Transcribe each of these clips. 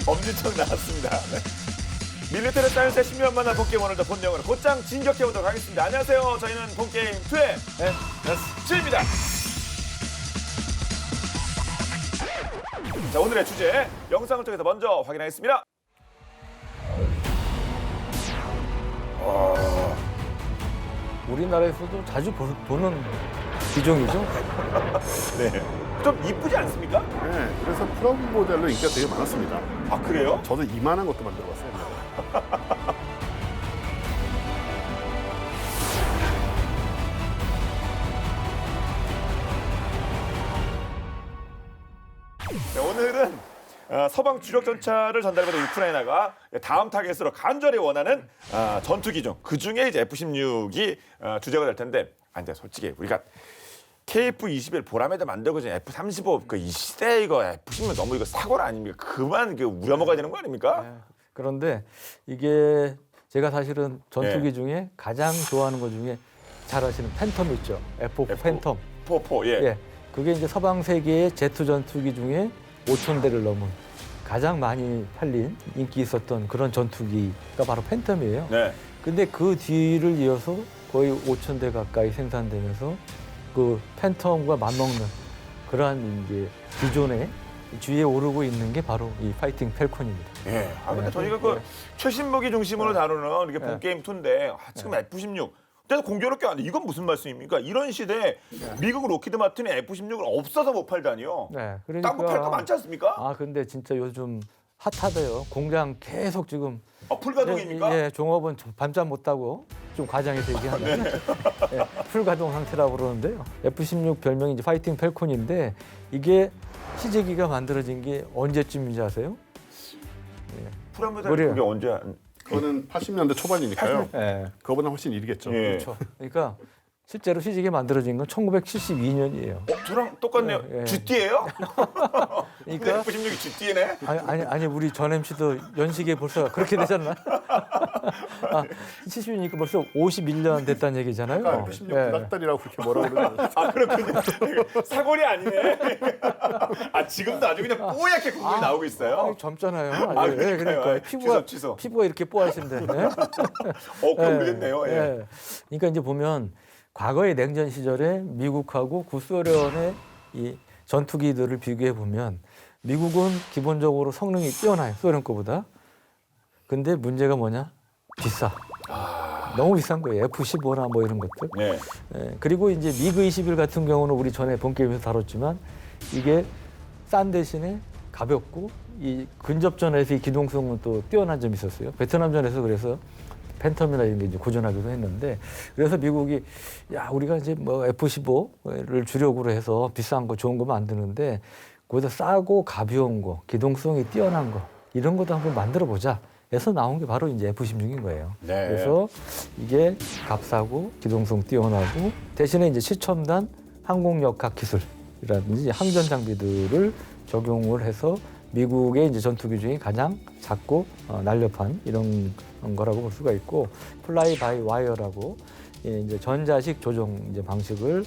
엄지척 나왔습니다. 네. 밀리터리 사이언스의 신비한 만남 본게임 오늘도 본영으로 곧장 진격해보도록 하겠습니다. 안녕하세요. 저희는 본게임 2의 NSG입니다. 자, 오늘의 주제 영상을 통해서 먼저 확인하겠습니다. 우리나라에서도 자주 보는 기종이죠. 네. 좀 이쁘지 않습니까? 네, 그래서 프로 모델로 인기가 되게 많았습니다. 아, 그래요? 저도 이만한 것도 만들어봤어요. 네, 오늘은 서방 주력 전차를 전달받은 우크라이나가 다음 타겟으로 간절히 원하는 전투기종, 그중에 이제 F-16이 주제가 될 텐데, 근데 솔직히 우리가 KF-21 보라매도 만들고 이제 F-35 이 시대에 이거 F-16 너무 이거 사고라 아닙니까? 그만 우려먹어야 되는 거 아닙니까? 그런데 이게 제가 사실은 전투기 네. 중에 가장 좋아하는 것 중에 잘 아시는 팬텀 있죠. F4 팬텀. 포, 예. 예. 그게 이제 서방 세계의 제트 전투기 중에 5,000대를 넘은 가장 많이 팔린 인기 있었던 그런 전투기가 바로 팬텀이에요. 네. 근데 그 뒤를 이어서 거의 5,000대 가까이 생산되면서 그 팬텀과 맞먹는 그러한 이제 기존에 주위에 오르고 있는 게 바로 이 파이팅 펠콘입니다. 예. 근데 네. 저희가 그 최신 무기 중심으로 다루는 이렇게 본게임 2인데 지금 F-16 그래서 공교롭게 안 돼. 이건 무슨 말씀입니까? 이런 시대에 미국 로키드 마틴이 F-16을 없어서 못 팔다니요. 네, 딴 거 팔 거 많지 않습니까? 근데 진짜 요즘 핫하대요. 공장 계속 지금 풀가동입니까? 예, 종업원 밤잠 못 자고 좀 과장해서 얘기하면 예, 풀가동 상태라고 그러는데요. F-16 별명이 이제 파이팅 펠콘인데 이게 시제기가 만들어진 게 언제쯤인지 아세요? 프라모델 머리에. 그게 언제? 그거는 80년대 초반이니까요. 예. 그거보다 훨씬 일이겠죠. 예. 그렇죠. 그러니까 실제로 시제기 만들어진 건 1972년이에요. 저랑 똑같네요. 예. GT예요? 근데 그러니까 F-16이 GT네? 아니 우리 전 MC도 연식이 벌써 그렇게 되잖나? 70이니까 벌써 51년 됐다는 얘기잖아요. 그러니까 F-16 예. 불닭다리라고 그렇게 뭐라고 그러는 그렇군요. 사골이 아니네. 지금도 아주 그냥 뽀얗게 국물이 나오고 있어요. 젊잖아요. 그러니까요. 그러니까 취소. 피부가 이렇게 뽀하신데. 예? 그러겠네요. 예. 그러니까 이제 보면 과거의 냉전 시절에 미국하고 구소련의 이 전투기들을 비교해 보면 미국은 기본적으로 성능이 뛰어나요. 소련 거보다. 근데 문제가 뭐냐? 비싸. 너무 비싼 거예요. F-15나 뭐 이런 것들. 네. 그리고 이제 미그-21 같은 경우는 우리 전에 본게임에서 다뤘지만 이게 싼 대신에 가볍고 이 근접전에서 이 기동성은 또 뛰어난 점이 있었어요. 베트남전에서 그래서 팬텀이나 이런 게 이제 고전하기도 했는데 그래서 미국이 우리가 이제 뭐 F-15를 주력으로 해서 비싼 거 좋은 거 만드는데 거기다 싸고 가벼운 거, 기동성이 뛰어난 거 이런 것도 한번 만들어 보자. 해서 나온 게 바로 이제 F-16인 거예요. 네. 그래서 이게 값싸고 기동성 뛰어나고 대신에 이제 최첨단 항공역학 기술이라든지 항전 장비들을 적용을 해서 미국의 이제 전투기 중에 가장 작고 날렵한 이런 거라고 볼 수가 있고 플라이 바이 와이어라고 이제 전자식 조종 이제 방식을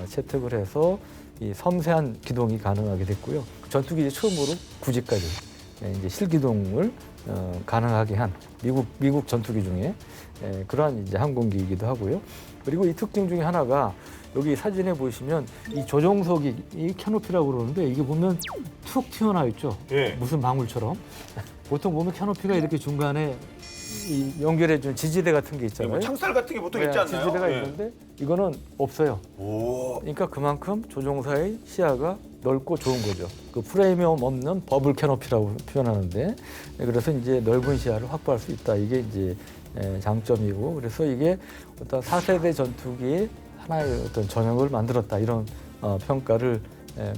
채택을 해서 이 섬세한 기동이 가능하게 됐고요. 전투기 처음으로 구지까지 이제 실기동을 가능하게 한 미국 전투기 중에 그러한 이제 항공기이기도 하고요. 그리고 이 특징 중에 하나가 여기 사진에 보시면 이 조종석이 이 캐노피라고 그러는데 이게 보면 툭 튀어나와 있죠. 예. 무슨 망울처럼. 보통 보면 캐노피가 이렇게 중간에 이 연결해준 지지대 같은 게 있잖아요. 뭐 창살 같은 게 보통 있지 않나요? 지지대가 예. 있는데 이거는 없어요. 오. 그러니까 그만큼 조종사의 시야가 넓고 좋은 거죠. 그 프레임이 없는 버블 캐노피라고 표현하는데 그래서 이제 넓은 시야를 확보할 수 있다. 이게 이제 장점이고 그래서 이게 어떤 4세대 전투기의 하나의 어떤 전형을 만들었다 이런 평가를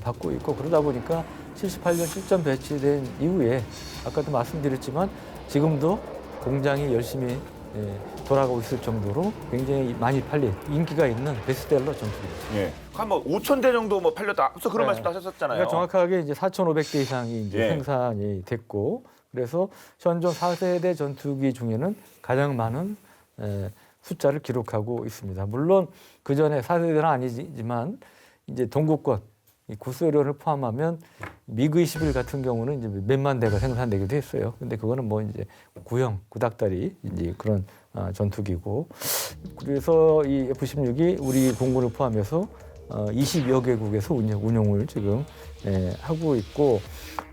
받고 있고 그러다 보니까 78년 실전 배치된 이후에 아까도 말씀드렸지만 지금도 공장이 열심히 돌아가고 있을 정도로 굉장히 많이 팔린 인기가 있는 베스트셀러 전투기입니다. 예. 한뭐 5,000대 정도 뭐 팔렸다. 앞서 그런 네. 말씀도 하셨잖아요. 그러니까 정확하게 이제 4,500대 이상이 이제 예. 생산이 됐고 그래서 현존 4세대 전투기 중에는 가장 많은 숫자를 기록하고 있습니다. 물론 그 전에 4세대는 아니지만 이제 동구권 이 구소련을 포함하면 미그 21 같은 경우는 이제 몇만 대가 생산되기도 했어요. 근데 그거는 뭐 이제 구형, 구닥다리 이제 그런 전투기고, 그래서 이 F-16이 우리 공군을 포함해서 20여 개국에서 운용을 지금 하고 있고,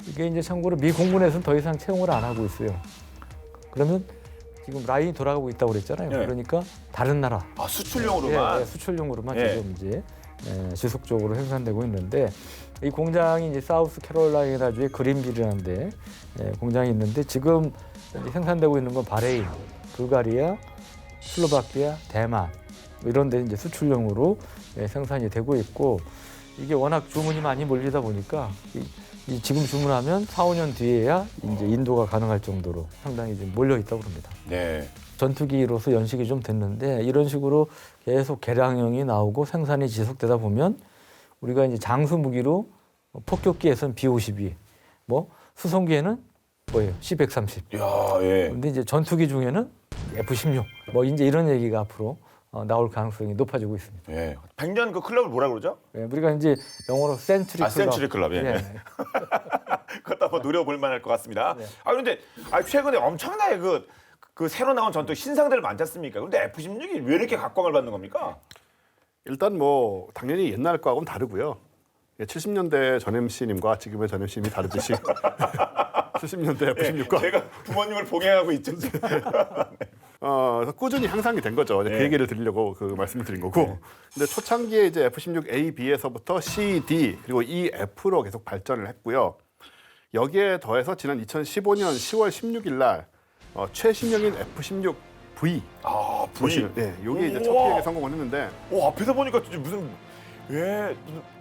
이게 이제 참고로 미 공군에서는 더 이상 채용을 안 하고 있어요. 그러면 지금 라인이 돌아가고 있다고 그랬잖아요. 예. 그러니까 다른 나라 수출용으로만. 수출용으로만 예. 지금 이제 지속적으로 생산되고 있는데, 이 공장이 이제 사우스 캐롤라이나주의 그린빌이라는데 공장이 있는데, 지금 이제 생산되고 있는 건 바레인, 불가리아, 슬로바키아, 대만 뭐 이런 데 이제 수출용으로 생산이 되고 있고, 이게 워낙 주문이 많이 몰리다 보니까 이 지금 주문하면 4, 5년 뒤에야 이제 인도가 가능할 정도로 상당히 지금 몰려 있다고 합니다. 네. 전투기로서 연식이 좀 됐는데, 이런 식으로 계속 개량형이 나오고 생산이 지속되다 보면 우리가 이제 장수 무기로 폭격기에서는 B-52, 뭐 수송기에는 뭐예요? C-130. 야, 예. 근데 이제 전투기 중에는 F-16, 뭐 이제 이런 얘기가 앞으로 나올 가능성이 높아지고 있습니다. 예. 100년 그 클럽을 뭐라 그러죠? 예, 우리가 이제 영어로 센츄리 클럽. 센츄리 클럽. 예. 예. 그것도 한번 노려볼 만할 것 같습니다. 네. 그런데 최근에 엄청나게 그 새로 나온 전투 신상들 많지 않습니까? 그런데 F-16이 왜 이렇게 각광을 받는 겁니까? 일단 뭐 당연히 옛날 거하고는 다르고요. 70년대 전 MC님과 지금의 전 MC님이 다르듯이 70년대 F-16과 제가 부모님을 봉양하고 있죠. 그래서 꾸준히 향상이 된 거죠. 네. 그 얘기를 드리려고 그 말씀을 드린 거고. 근데 초창기에 이제 F-16A, B에서부터 C, D 그리고 E, F로 계속 발전을 했고요. 여기에 더해서 지난 2015년 10월 16일 날 최신형인 F-16 V 보시는, 네, 요게 이제 첫 우와. 비행에 성공을 했는데, 앞에서 보니까 진짜 무슨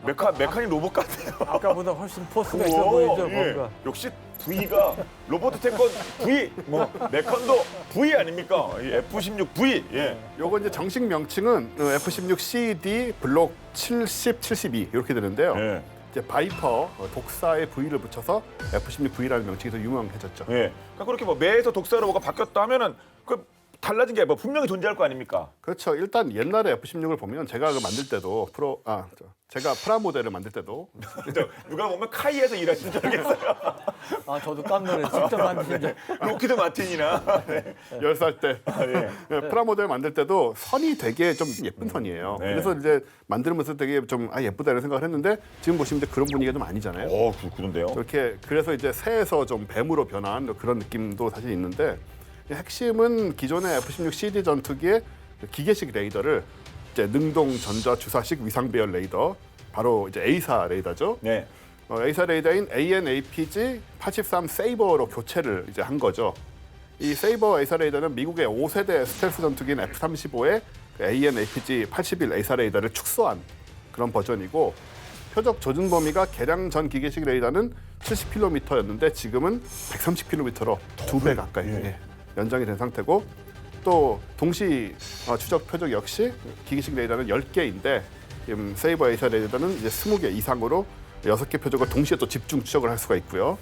메카닉 로봇 같아요. 아까보다 훨씬 포스가 있어 보이죠, 예. 뭔가. 역시 V가 로봇 태권 V, 뭐 메컨도 V 아닙니까? 이 F-16 V. 예. 요거 이제 정식 명칭은 F-16 CD 블록 70, 72 이렇게 되는데요. 예. 이제 바이퍼 독사의 V를 붙여서 F-16 V라는 명칭이 더 유명해졌죠. 예. 그러니까 그렇게 뭐 매에서 독사로 뭐가 바뀌었다 하면은 그 달라진 게 뭐 분명히 존재할 거 아닙니까? 그렇죠. 일단 옛날에 F-16을 보면 제가 그 만들 때도 제가 프라모델을 만들 때도 누가 보면 카이에서 일하신 줄 알겠어요. 아, 저도 깜놀해. 직접 만드신 줄. 로키드 마틴이나. 10살 때 예. 프라모델 만들 때도 선이 되게 좀 예쁜 선이에요. 네. 그래서 이제 만들면서 되게 좀 예쁘다 이런 생각을 했는데, 지금 보시면 이제 그런 분위기가 좀 아니잖아요. 그런데요. 이렇게 그래서 이제 새에서 좀 뱀으로 변한 그런 느낌도 사실 있는데, 핵심은 기존의 F-16 CD 전투기의 기계식 레이더를 이제 능동 전자 주사식 위상 배열 레이더, 바로 이제 A사 레이더죠. 네. A사 레이더인 AN/APG 83 세이버로 교체를 이제 한 거죠. 이 세이버 A사 레이더는 미국의 5세대 스텔스 전투기인 F-35의 AN/APG 81 A사 레이더를 축소한 그런 버전이고, 표적 조준 범위가 개량 전 기계식 레이더는 70km였는데 지금은 130km로 2배 가까이 연장이 된 상태고, 또 동시 추적 표적 역시 기계식 레이더는 10개인데 지금 세이버 A사 레이더는 이제 20개 이상으로 6개 표적을 동시에 또 집중 추적을 할 수가 있고요.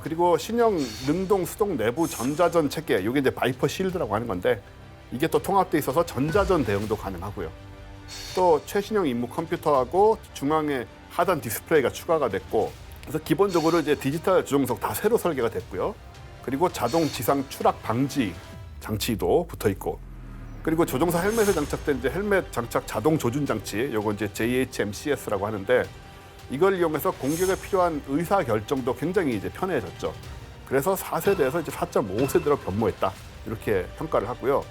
그리고 신형 능동 수동 내부 전자전 체계, 이게 이제 바이퍼 실드라고 하는 건데, 이게 또 통합돼 있어서 전자전 대응도 가능하고요. 또 최신형 임무 컴퓨터하고 중앙에 하단 디스플레이가 추가가 됐고, 그래서 기본적으로 이제 디지털 조종석 다 새로 설계가 됐고요. 그리고 자동 지상 추락 방지 장치도 붙어 있고, 그리고 조종사 헬멧에 장착된 이제 헬멧 장착 자동 조준 장치, 요거 이제 JHMCS라고 하는데, 이걸 이용해서 공격에 필요한 의사 결정도 굉장히 이제 편해졌죠. 그래서 4세대에서 이제 4.5세대로 변모했다, 이렇게 평가를 하고요.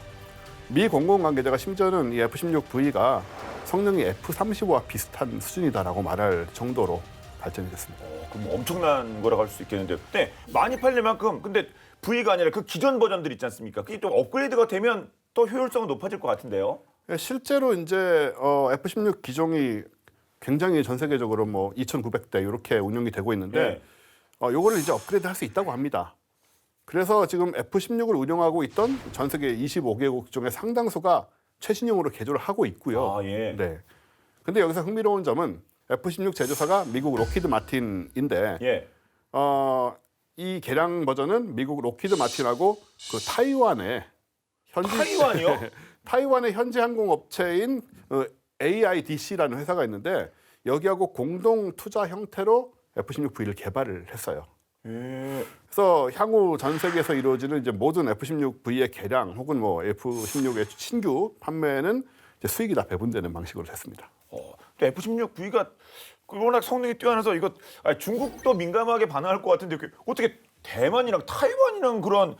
미 공군 관계자가 심지어는 이 F-16V가 성능이 F-35와 비슷한 수준이다라고 말할 정도로 발전이 됐습니다. 그럼 엄청난 거라고 할 수 있겠는데, 근데 많이 팔릴 만큼 근데 V가 아니라 그 기존 버전들 있지 않습니까? 그게 또 업그레이드가 되면 또 효율성은 높아질 것 같은데요. 실제로 이제 F-16 기종이 굉장히 전 세계적으로 뭐 2,900대 이렇게 운영이 되고 있는데, 요거를 이제 업그레이드 할 수 있다고 합니다. 그래서 지금 F-16을 운영하고 있던 전 세계 25개국 중에 상당수가 최신형으로 개조를 하고 있고요. 예. 네. 근데 여기서 흥미로운 점은 F-16 제조사가 미국 로키드 마틴인데, 예. 이 개량 버전은 미국 로키드 마틴하고 그 타이완의 타이완이요? 타이완의 현지 항공업체인 AIDC라는 회사가 있는데, 여기하고 공동 투자 형태로 F-16V를 개발을 했어요. 예. 그래서 향후 전 세계에서 이루어지는 이제 모든 F-16V의 개량 혹은 뭐 F-16의 신규 판매는 이제 수익이 다 배분되는 방식으로 됐습니다. 또 F-16V가 워낙 성능이 뛰어나서 이거 중국도 민감하게 반응할 것 같은데 어떻게 대만이랑 타이완이랑 그런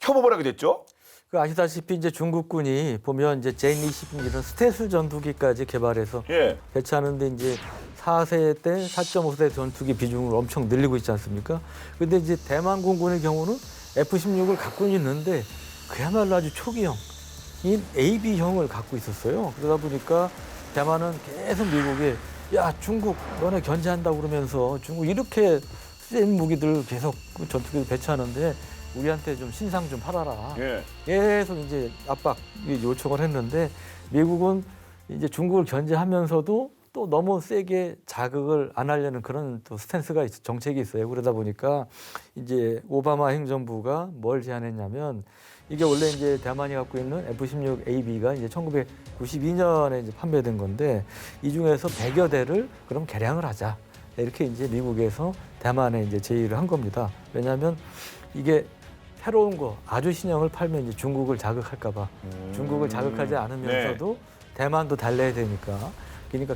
협업을 하게 됐죠? 그 아시다시피 이제 중국군이 보면 이제 제인-20 이런 스텔스 전투기까지 개발해서 예. 배치하는데 이제 4세 때 4.5세 전투기 비중을 엄청 늘리고 있지 않습니까? 근데 이제 대만 공군의 경우는 F-16을 갖고 있는데 그야말로 아주 초기형인 AB형을 갖고 있었어요. 그러다 보니까 대만은 계속 미국에 야 중국 너네 견제한다고 그러면서 중국 이렇게 센 무기들 계속 전투기를 배치하는데 우리한테 좀 신상 좀 팔아라. 예. 계속 이제 압박 요청을 했는데 미국은 이제 중국을 견제하면서도 또 너무 세게 자극을 안 하려는 그런 또 스탠스가 정책이 있어요. 그러다 보니까 이제 오바마 행정부가 뭘 제안했냐면 이게 원래 이제 대만이 갖고 있는 F-16AB가 이제 1992년에 이제 판매된 건데 이 중에서 100여 대를 그럼 개량을 하자. 이렇게 이제 미국에서 대만에 이제 제의를 한 겁니다. 왜냐하면 이게 새로운 거 아주 신형을 팔면 이제 중국을 자극할까 봐 중국을 자극하지 않으면서도 대만도 달래야 되니까 그러니까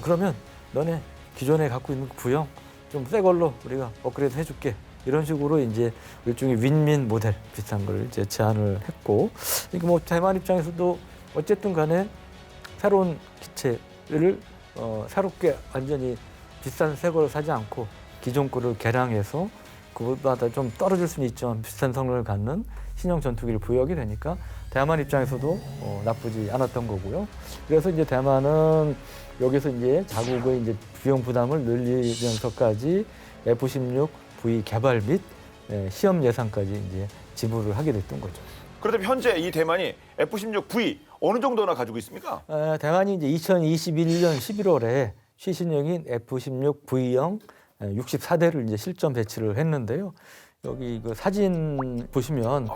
그러면 너네 기존에 갖고 있는 구형 좀 새 걸로 우리가 업그레이드 해줄게 이런 식으로 이제 일종의 윈윈 모델 비슷한 걸 이제 제안을 했고 그러니까 뭐 대만 입장에서도 어쨌든 간에 새로운 기체를 새롭게 완전히 비싼 새 거를 사지 않고 기존 거를 개량해서 그것보다 좀 떨어질 수는 있지만 비슷한 성능을 갖는 신형 전투기를 부여하게 되니까 대만 입장에서도 나쁘지 않았던 거고요. 그래서 이제 대만은 여기서 이제 자국의 이제 비용 부담을 늘리면서까지 F-16V 개발 및 시험 예산까지 이제 지불을 하게 됐던 거죠. 그렇다면 현재 이 대만이 F-16V 어느 정도나 가지고 있습니까? 대만이 이제 2021년 11월에 최신형인 F-16V형 64대를 이제 실전 배치를 했는데요. 여기 그 사진 보시면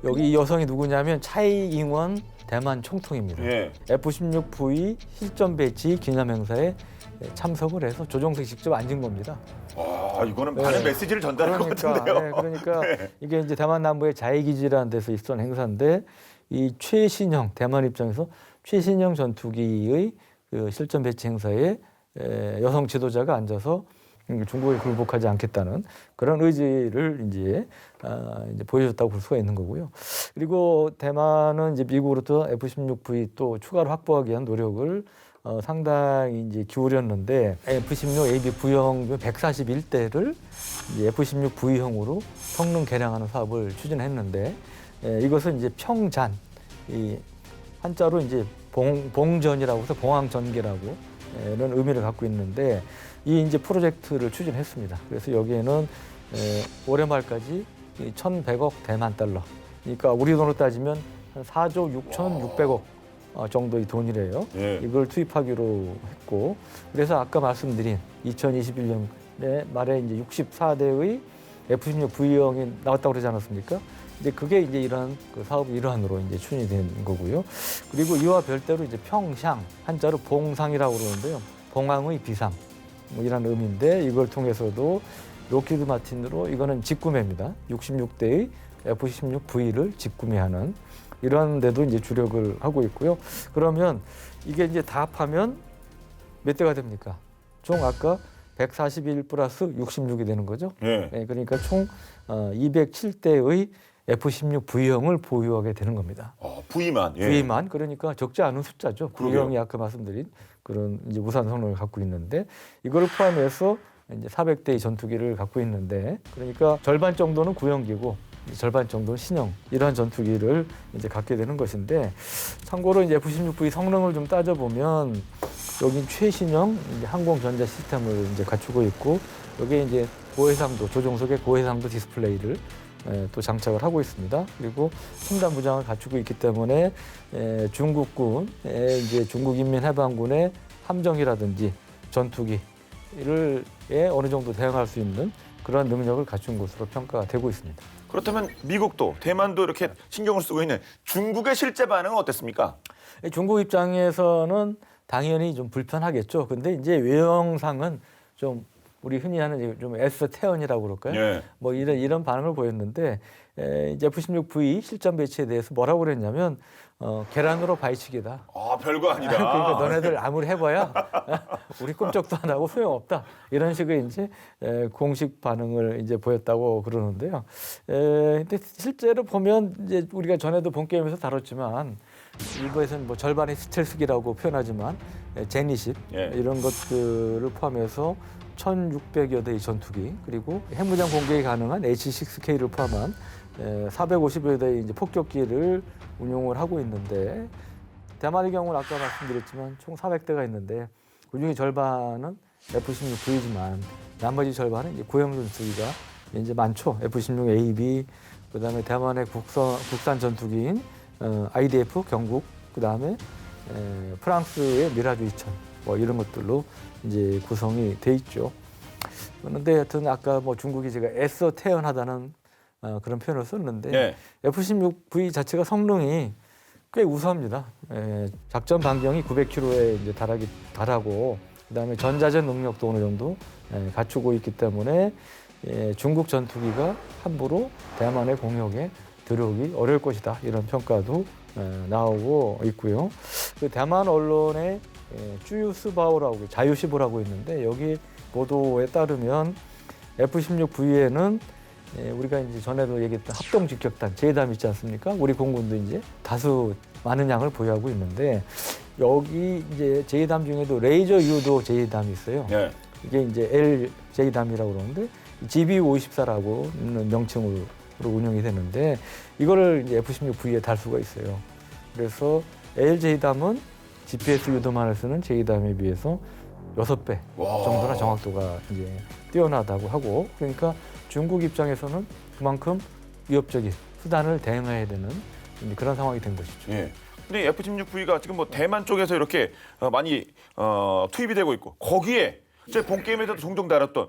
여기 이 여성이 누구냐면 차이잉원 대만 총통입니다. 예. F-16V 실전 배치 기념 행사에 참석을 해서 조종석에 직접 앉은 겁니다. 이거는 많은 메시지를 전달할 것 같은데요. 그러니까 이게 이제 대만 남부의 자해기지라는 데서 있었던 행사인데 이 최신형 대만 입장에서 최신형 전투기의 그 실전 배치 행사에 여성 지도자가 앉아서 중국에 굴복하지 않겠다는 그런 의지를 이제 보여줬다고 볼 수가 있는 거고요. 그리고 대만은 이제 미국으로부터 F-16V 또 추가로 확보하기 위한 노력을 상당히 이제 기울였는데 F-16AB V형 141대를 이제 F-16V형으로 성능 개량하는 사업을 추진했는데 이것은 이제 평잔 이 한자로 이제 봉전이라고 해서 봉황전개라고 이런 의미를 갖고 있는데 이 이제 프로젝트를 추진했습니다. 그래서 여기에는 올해 말까지 1,100억 대만 달러. 그러니까 우리 돈으로 따지면 한 4조 6,600억 정도의 돈이래요. 예. 이걸 투입하기로 했고 그래서 아까 말씀드린 2021년에 말에 이제 64대의 F-16V형이 나왔다고 그러지 않았습니까? 이제 그게 이제 이런 그 사업 일환으로 이제 추진이 된 거고요. 그리고 이와 별도로 이제 평샹 한자로 봉상이라고 그러는데요. 봉황의 비상 뭐 이런 의미인데 이걸 통해서도 로키드 마틴으로 이거는 직구매입니다. 66대의 F-16V를 직구매하는 이런 데도 이제 주력을 하고 있고요. 그러면 이게 이제 다 합하면 몇 대가 됩니까? 총 아까 141 플러스 66이 되는 거죠. 예. 네, 그러니까 총 207대의 F-16V형을 보유하게 되는 겁니다. V만. 예. V만 그러니까 적지 않은 숫자죠. 그러게요. V형이 아까 말씀드린 그런 이제 우수한 성능을 갖고 있는데 이걸 포함해서 이제 400대의 전투기를 갖고 있는데 그러니까 절반 정도는 구형기고 절반 정도는 신형 이러한 전투기를 이제 갖게 되는 것인데 참고로 이제 F-16V 성능을 좀 따져보면 여기 최신형 이제 항공전자 시스템을 이제 갖추고 있고 여기에 이제 고해상도 조종석의 고해상도 디스플레이를 또 장착을 하고 있습니다. 그리고 첨단 무장을 갖추고 있기 때문에 중국군의 이제 중국인민해방군의 함정이라든지 전투기를 어느 정도 대응할 수 있는 그런 능력을 갖춘 것으로 평가가 되고 있습니다. 그렇다면 미국도 대만도 이렇게 신경을 쓰고 있는 중국의 실제 반응은 어땠습니까? 중국 입장에서는 당연히 좀 불편하겠죠. 근데 이제 외형상은 좀 우리 흔히 하는 좀 S 태연이라고 그럴까요? 예. 뭐 이런 반응을 보였는데 이제 F-16V 실전 배치에 대해서 뭐라고 그랬냐면 계란으로 바위치기다. 아, 별거 아니다. 그러니까 너네들 아무리 해봐야 우리 꿈쩍도 안 하고 소용없다. 이런 식의 이제 공식 반응을 이제 보였다고 그러는데요. 근데 실제로 보면 이제 우리가 전에도 본 게임에서 다뤘지만 일부에서는 뭐 절반이 스텔스기라고 표현하지만 제니십 예. 이런 것들을 포함해서 1,600여 대의 전투기 그리고 핵무장 공격이 가능한 H-6K를 포함한 450여 대의 이제 폭격기를 운용을 하고 있는데 대만의 경우는 아까 말씀드렸지만 총 400대가 있는데 그중에 절반은 F-16V지만 나머지 절반은 이제 구형 전투기가 이제 많죠. F-16A, 그다음에 대만의 국산 전투기인 IDF 경국, 그다음에 프랑스의 미라주 2000 뭐 이런 것들로 이제 구성이 돼 있죠. 그런데 하여튼 아까 뭐 중국이 제가 애써 태연하다는 그런 표현을 썼는데 예. F-16V 자체가 성능이 꽤 우수합니다. 작전 반경이 900km에 이제 달하고 그다음에 전자전 능력도 어느 정도 갖추고 있기 때문에 중국 전투기가 함부로 대만의 공역에 들어오기 어려울 것이다. 이런 평가도 나오고 있고요. 그 대만 언론의 쭈유스바오라고 자유시보라고 있는데 여기 보도에 따르면 F-16V에는 우리가 이제 전에도 얘기했던 합동 직격단 제이담 있지 않습니까? 우리 공군도 이제 다수 많은 양을 보유하고 있는데 여기 이제 제이담 중에도 레이저 유도 제이담이 있어요. 예. 이게 이제 L 제이담이라고 그러는데 GB54라고 있는 명칭으로 운영이 되는데 이거를 이제 F-16V에 달 수가 있어요. 그래서 L 제이담은 GPS 유도만을 쓰는 제이담에 비해서 6배 정도나 정확도가 이제 뛰어나다고 하고 그러니까 중국 입장에서는 그만큼 위협적인 수단을 대응해야 되는 그런 상황이 된 것이죠. 예. 근데 F-16V가 지금 뭐 대만 쪽에서 이렇게 많이 투입이 되고 있고 거기에 제 본 게임에서도 종종 다뤘던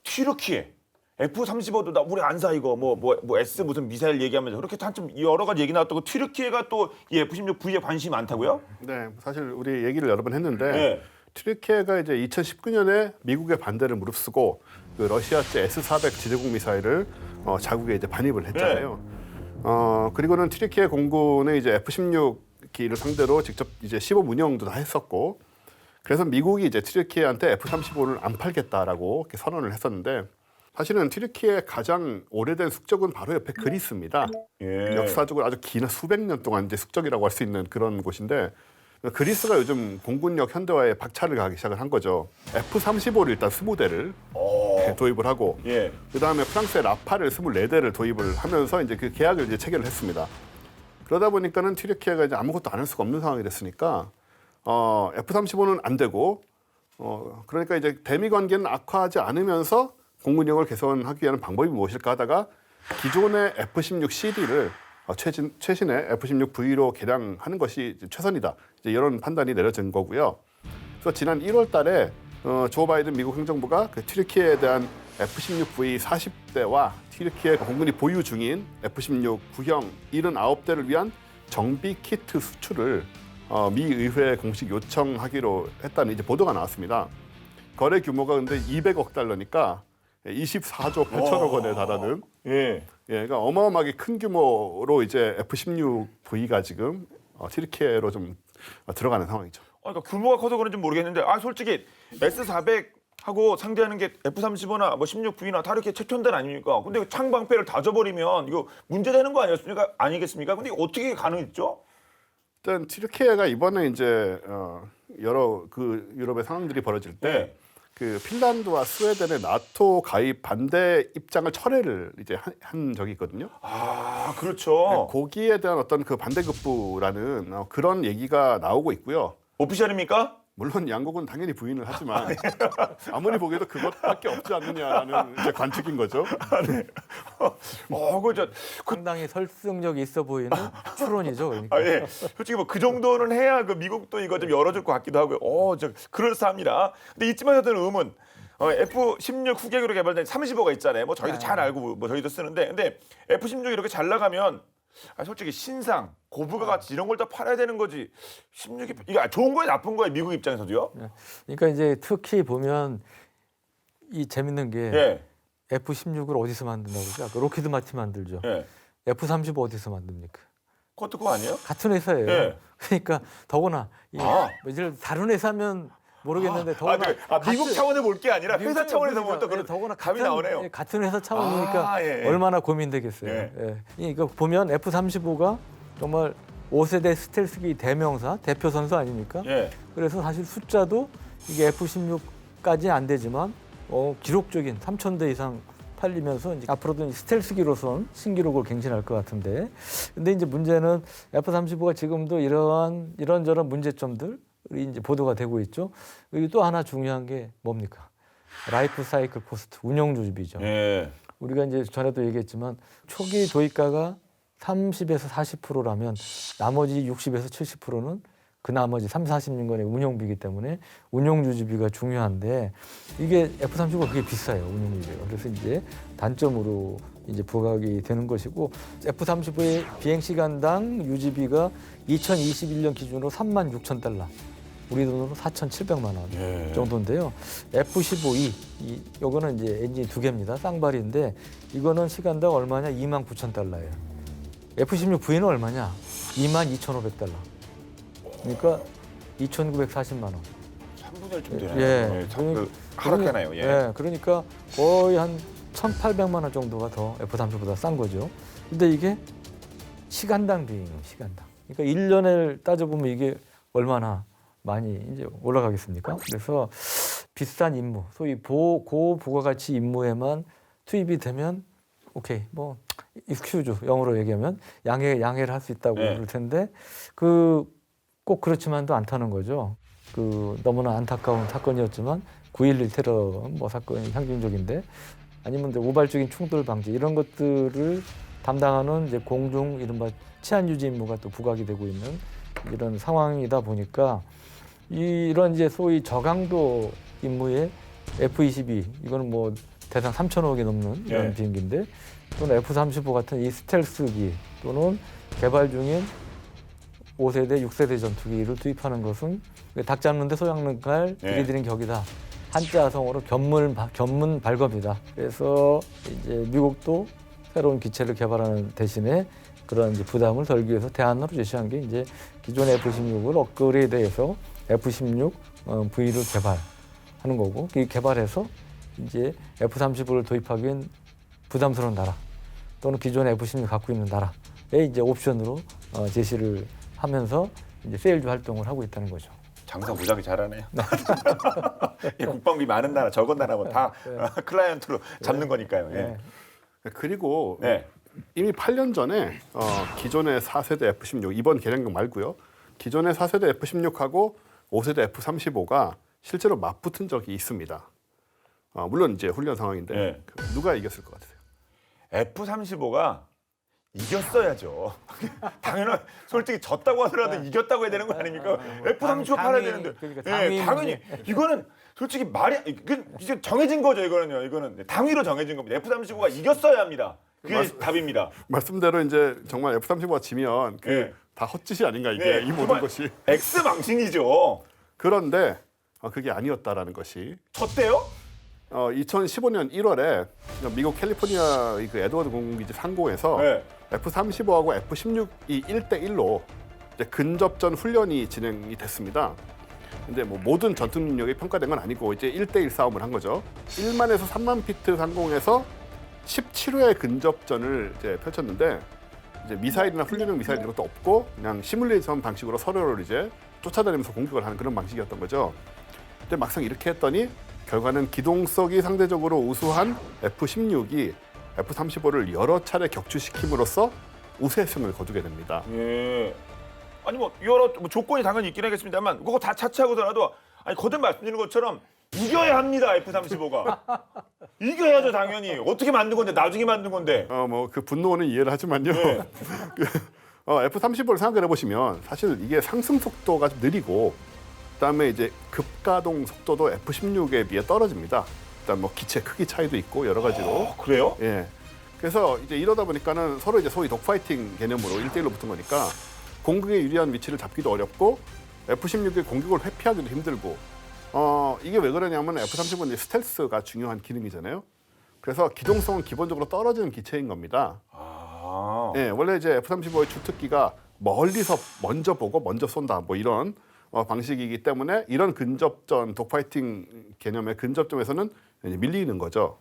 튀르키예 F-35도 우리 안사 이거 뭐 S 무슨 미사일 얘기하면서 그렇게 한참 여러 가지 얘기 나왔다고 튀르키예가 또 이 F-16V에 관심이 많다고요? 네, 사실 우리 얘기를 여러 번 했는데 네. 튀르키예가 이제 2019년에 미국의 반대를 무릅쓰고 그 러시아제 S-400 지대공 미사일을 자국에 이제 반입을 했잖아요. 그리고는 튀르키예 공군의 이제 F-16기를 상대로 직접 이제 시범 운영도 다 했었고, 그래서 미국이 이제 튀르키예한테 F-35를 안 팔겠다라고 이렇게 선언을 했었는데, 사실은 튀르키예의 가장 오래된 숙적은 바로 옆에 그리스입니다. 예. 역사적으로 아주 긴 수백 년 동안 이제 숙적이라고 할 수 있는 그런 곳인데, 그리스가 요즘 공군력 현대화에 박차를 가기 시작을 한 거죠. F-35를 일단 20대를 도입을 하고, 예. 그 다음에 프랑스의 라파를 24대를 도입을 하면서 이제 그 계약을 이제 체결을 했습니다. 그러다 보니까는 튀르키예가 이제 아무것도 안 할 수가 없는 상황이 됐으니까 F-35는 안 되고, 그러니까 이제 대미 관계는 악화하지 않으면서 공군력을 개선하기 위한 방법이 무엇일까 하다가 기존의 F-16CD를 최신의 F-16V로 개량하는 것이 최선이다. 이제 이런 판단이 내려진 거고요. 그래서 지난 1월달에 조 바이든 미국 행정부가 그 튀르키예에 대한 F-16V 40대와 튀르키예 공군이 보유 중인 F-16 구형 79대를 위한 정비 키트 수출을 미 의회에 공식 요청하기로 했다는 이제 보도가 나왔습니다. 거래 규모가 근데 200억 달러니까 24조 8천억 원에 달하는 예. 그러니까 어마어마하게 큰 규모로 이제 F-16V가 지금 튀르키예로 좀 들어가는 상황이죠. 그러니까 규모가 커서 그런지 모르겠는데 솔직히 S-400하고 상대하는 게 F-35나 뭐 16V나 다 이렇게 최첨단 아닙니까? 근데 창방패를 다 줘버리면 이거 문제되는 거 아니겠습니까? 근데 어떻게 가능했죠? 일단 튀르키예가 이번에 이제 여러 그 유럽의 상황들이 벌어질 때 네. 그 핀란드와 스웨덴의 나토 가입 반대 입장을 철회를 이제 한 적이 있거든요. 그렇죠. 거기에 대한 어떤 그 반대급부라는 그런 얘기가 나오고 있고요. 오피셜입니까? 물론 양국은 당연히 부인을 하지만 아무리 보기에도 그것밖에 없지 않느냐라는 이제 관측인 거죠. 상당히 설득력이 있어 보이는 추론이죠. 그러니까. 예. 솔직히 뭐 그 정도는 해야 그 미국도 이거 좀 열어줄 것 같기도 하고요. 그럴싸합니다. 근데 이쯤에서 드는 의문. F-16 후계기로 개발된 35가 있잖아요. 뭐 저희도 잘 알고 뭐 저희도 쓰는데, 근데 F-16 이렇게 잘 나가면 솔직히 신상, 고부가 가치 이런 걸 다 팔아야 되는 거지. 16이 이게 좋은 거야 나쁜 거야 미국 입장에서도요? 그러니까 이제 특히 보면 이 재밌는 게 예. F-16을 어디서 만든다고 그러죠? 아까 로키드 마틴 만들죠. 예. F-35 어디서 만듭니까? 그것도 그거 아니에요? 같은 회사예요. 예. 그러니까 더구나 이제 다른 회사면 모르겠는데 더구나 미국 차원에 볼 게 아니라 미국 회사 차원에서 보면 또 그러니까, 그런 더구나 감이 나오네요. 같은 회사 차원이니까 예. 얼마나 고민되겠어요. 예. 예. 그러니까 보면 F-35가 정말 5세대 스텔스기 대명사, 대표 선수 아닙니까? 예. 그래서 사실 숫자도 이게 F-16까지 안 되지만 기록적인 3,000대 이상 팔리면서 이제 앞으로도 스텔스기로서는 신기록을 갱신할 것 같은데, 근데 이제 문제는 F-35가 지금도 이런저런 문제점들이 이제 보도가 되고 있죠. 그리고 또 하나 중요한 게 뭡니까? 라이프 사이클 코스트, 운영 주비죠. 예. 우리가 이제 전에도 얘기했지만 초기 도입가가 30에서 40%라면 나머지 60에서 70%는 그 나머지 3, 40년간의 운영비이기 때문에 운영유지비가 중요한데 이게 F-35가 그게 비싸요, 운영유지비가. 그래서 이제 단점으로 이제 부각이 되는 것이고, F-35의 비행시간당 유지비가 2021년 기준으로 36,000달러, 우리 돈으로 4,700만 원 예. 정도인데요. F-15E, 요거는 이제 엔진이 2개입니다. 쌍발인데 이거는 시간당 얼마냐? 29,000달러예요. F-16V는 얼마냐? 22,500달러. 그러니까 2,940만 원. 3분의 1쯤 되네요. 예. 하락하나요? 예. 예. 그러니까 거의 한 1,800만 원 정도가 더 F-35보다 싼 거죠. 근데 이게 시간당 비행이에요, 시간당. 그러니까 1년을 따져보면 이게 얼마나 많이 이제 올라가겠습니까? 그래서 비싼 임무, 소위 고부가가치 임무에만 투입이 되면 오케이, 뭐 익스큐즈 영어로 얘기하면 양해를 할 수 있다고 네. 그럴 텐데 꼭 그렇지만도 않다는 거죠. 너무나 안타까운 사건이었지만 9.11 테러 사건이 상징적인데, 아니면 이제 우발적인 충돌 방지 이런 것들을 담당하는 이제 공중 이른바 치안 유지 임무가 또 부각이 되고 있는 이런 상황이다 보니까 이런 이제 소위 저강도 임무에 F-22 이거는 뭐 대상 3,000억이 넘는 이런 네. 비행기인데, 또는 F-35 같은 이 스텔스기 또는 개발 중인 5세대, 6세대 전투기를 투입하는 것은 닭 잡는데 소 잡는 칼, 네. 들이대는 격이다. 한자성어로 견문 발급이다. 그래서 이제 미국도 새로운 기체를 개발하는 대신에 그런 이제 부담을 덜기 위해서 대안으로 제시한 게 이제 기존의 F-16을 업그레이드해서 F-16 V를 개발하는 거고, 이 개발해서 이제 F-35를 도입하기엔 부담스러운 나라 또는 기존의 F-16 갖고 있는 나라에 이제 옵션으로 제시를 하면서 이제 세일즈 활동을 하고 있다는 거죠. 장사 무지하게 잘하네요. 예, 국방비 많은 나라, 적은 나라 다 클라이언트로 잡는 거니까요. 예. 네. 그리고 네. 이미 8년 전에 기존의 4세대 F-16 이번 개량형 말고요. 기존의 4세대 F-16하고 5세대 F-35가 실제로 맞붙은 적이 있습니다. 물론 이제 훈련 상황인데 네. 누가 이겼을 것 같으세요? F-35가 이겼어야죠. 당연히 솔직히 졌다고 하더라도 이겼다고 해야 되는 거 아닙니까? F-35가 팔아야 되는데. 그러니까 예, 당연히 이거는 솔직히 이제 정해진 거죠. 이거는 당위로 정해진 겁니다. F-35가 이겼어야 합니다. 그게 답입니다. 말씀대로 이제 정말 F-35가 지면 예. 다 헛짓이 아닌가 이게 네, 이 모든 정말 것이. X망신이죠. 그런데 그게 아니었다라는 것이 졌대요? 2015년 1월에 미국 캘리포니아 그 에드워드 공군기지 상공에서 네. F-35하고 F-16이 1대1로 이제 근접전 훈련이 진행이 됐습니다. 근데 뭐 모든 전투 능력이 평가된 건 아니고 이제 1대1 싸움을 한 거죠. 1만에서 3만 피트 상공에서 17회의 근접전을 이제 펼쳤는데, 이제 미사일이나 훈련용 미사일 이런 것도 없고 그냥 시뮬레이션 방식으로 서로를 이제 쫓아다니면서 공격을 하는 그런 방식이었던 거죠. 근데 막상 이렇게 했더니 결과는 기동성이 상대적으로 우수한 F-16이 F-35를 여러 차례 격추시킴으로써 우세성을 거두게 됩니다. 예. 아니 뭐 여러 조건이 당연히 있긴 하겠습니다만 그거 다 차치하고더라도 거듭 말씀드리는 것처럼 이겨야 합니다. F-35가 이겨야죠 당연히. 어떻게 만든 건데, 나중에 만든 건데. 뭐 그 분노는 이해를 하지만요. 네. F-35를 생각을 해보시면 사실 이게 상승 속도가 좀 느리고, 그다음에 이제 급가동 속도도 F-16에 비해 떨어집니다. 일단 뭐 기체 크기 차이도 있고 여러 가지로. 그래요? 예. 그래서 이제 이러다 보니까는 서로 이제 소위 독파이팅 개념으로 1대1로 붙은 거니까 공격에 유리한 위치를 잡기도 어렵고 F-16의 공격을 회피하기도 힘들고 이게 왜 그러냐면 F-35는 스텔스가 중요한 기능이잖아요. 그래서 기동성은 기본적으로 떨어지는 기체인 겁니다. 아. 예, 원래 이제 F-35의 주특기가 멀리서 먼저 보고 먼저 쏜다 뭐 이런 방식이기 때문에 이런 근접전 독파이팅 개념의 근접점에서는 이제 밀리는 거죠.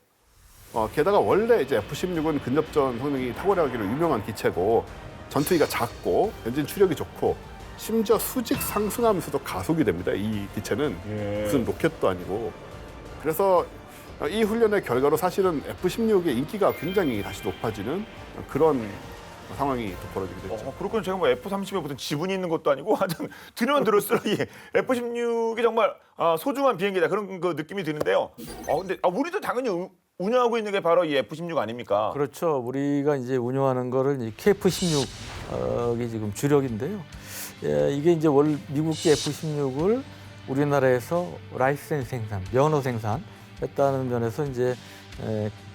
게다가 원래 이제 F-16은 근접전 성능이 탁월하기로 유명한 기체고 전투기가 작고 엔진 추력이 좋고 심지어 수직 상승하면서도 가속이 됩니다. 이 기체는 예. 무슨 로켓도 아니고. 그래서 이 훈련의 결과로 사실은 F-16의 인기가 굉장히 다시 높아지는 그런 상황이 또 벌어지게 됐죠. 그렇군. 제가 뭐 F-35에 무슨 지분이 있는 것도 아니고 하여튼 들으면 들을수록 이 F-16이 정말 소중한 비행기다 그런 그 느낌이 드는데요. 근데 우리도 당연히 운영하고 있는 게 바로 이 F-16 아닙니까? 그렇죠. 우리가 이제 운영하는 거를 이 KF-16이 지금 주력인데요. 예, 이게 이제 미국계 F-16을 우리나라에서 라이센스 생산, 면허 생산했다는 면에서 이제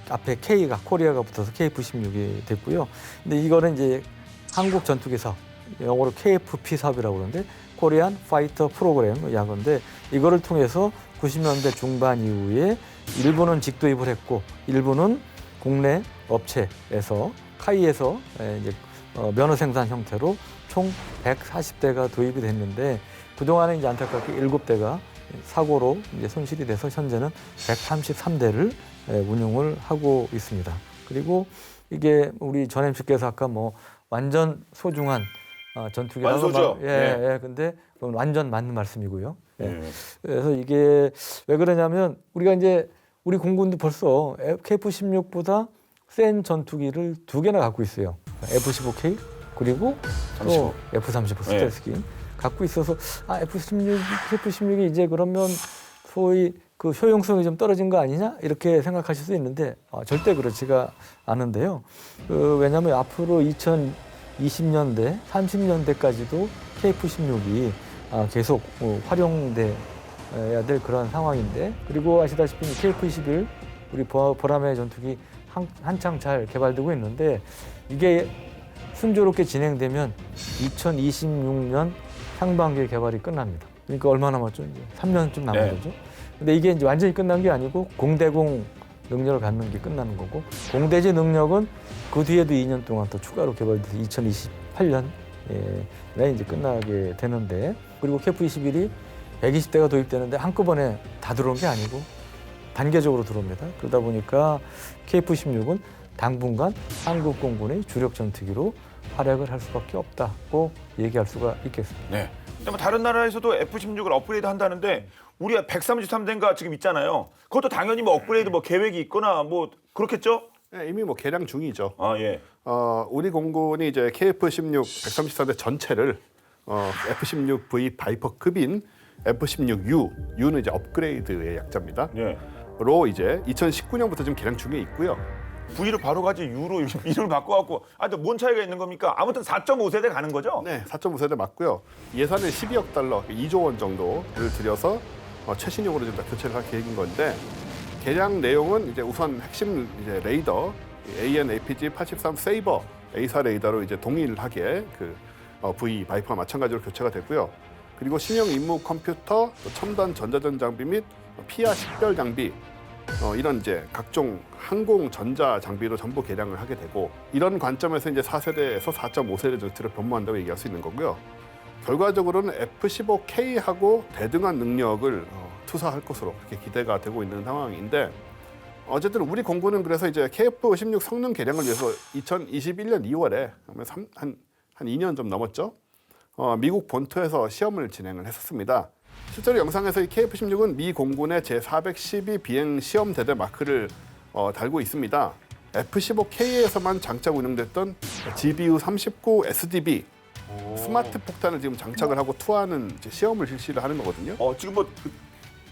앞에 K가 코리아가 붙어서 KF-16이 됐고요. 근데 이거는 이제 한국 전투기 사업, 영어로 KFP 사업이라고 그러는데 코리안 파이터 프로그램 약인데 이거를 통해서 90년대 중반 이후에 일부는 직도입을 했고 일부는 국내 업체에서 카이에서 이제 면허 생산 형태로 총 140대가 도입이 됐는데 그동안에 이제 안타깝게 7대가 사고로 이제 손실이 돼서 현재는 133대를 운용을 하고 있습니다. 그리고 이게 우리 전 MC께서 아까 뭐 완전 소중한 전투기라고 완소죠. 예. 근데 그건 완전 맞는 말씀이고요. 예. 예. 그래서 이게 왜 그러냐면 우리가 이제 우리 공군도 벌써 KF-16보다 센 전투기를 2개나 갖고 있어요. F-15K 그리고 또 F-35 스텔스기 갖고 있어서 F-16이 이제 그러면 소위 그 효용성이 좀 떨어진 거 아니냐 이렇게 생각하실 수 있는데 절대 그렇지가 않은데요. 왜냐하면 앞으로 2020년대, 30년대까지도 KF-16이 계속 활용돼야 될 그런 상황인데 그리고 아시다시피 KF-21 우리 보라매 전투기 한창 잘 개발되고 있는데 이게 순조롭게 진행되면 2026년 상반기에 개발이 끝납니다. 그러니까 얼마 남았죠? 이제 3년쯤 남은 거죠. 근데 이게 이제 완전히 끝난 게 아니고 공대공 능력을 갖는 게 끝나는 거고 공대지 능력은 그 뒤에도 2년 동안 또 추가로 개발돼서 2028년에 이제 끝나게 되는데 그리고 KF-21이 120대가 도입되는데 한꺼번에 다 들어온 게 아니고 단계적으로 들어옵니다. 그러다 보니까 KF-16은 당분간 한국 공군의 주력 전투기로 활약을 할 수밖에 없다고 얘기할 수가 있겠습니다. 네. 근데 뭐 다른 나라에서도 F-16을 업그레이드 한다는데 우리가 133대인가 지금 있잖아요. 그것도 당연히 뭐 업그레이드 뭐 계획이 있거나 뭐 그렇겠죠? 네, 이미 뭐 개량 중이죠. 예. 우리 공군이 이제 KF-16 134대 전체를 F-16V 바이퍼급인 F-16U, U는 이제 업그레이드의 약자입니다. 예. 로 이제 2019년부터 지금 개량 중에 있고요. V로 바로 가지 U로 이름을 바꿔갖고 근데 뭔 차이가 있는 겁니까? 아무튼 4.5세대 가는 거죠? 네, 4.5세대 맞고요. 예산은 12억 달러, 2조 원 정도를 들여서 최신형으로 지금 다 교체를 할 계획인 건데 개량 내용은 이제 우선 핵심 이제 레이더 AN/APG-83 세이버 A사 레이더로 이제 동일하게 그 V 바이퍼와 마찬가지로 교체가 되고요. 그리고 신형 임무 컴퓨터, 또 첨단 전자전 장비 및 피하 식별 장비 이런 이제 각종 항공 전자 장비로 전부 개량을 하게 되고 이런 관점에서 이제 4세대에서 4.5세대 전투를 변모한다고 얘기할 수 있는 거고요. 결과적으로는 F-15K하고 대등한 능력을 투사할 것으로 그렇게 기대가 되고 있는 상황인데 어쨌든 우리 공군은 그래서 이제 KF-16 성능 개량을 위해서 2021년 2월에 한 2년 좀 넘었죠. 미국 본토에서 시험을 진행을 했었습니다. 실제로 영상에서 이 KF-16은 미 공군의 제412 비행 시험 대대 마크를 달고 있습니다. F-15K에서만 장착 운영됐던 GBU-39 SDB 스마트 폭탄을 지금 장착을 하고 투하하는 이제 시험을 실시를 하는 거거든요. 지금 뭐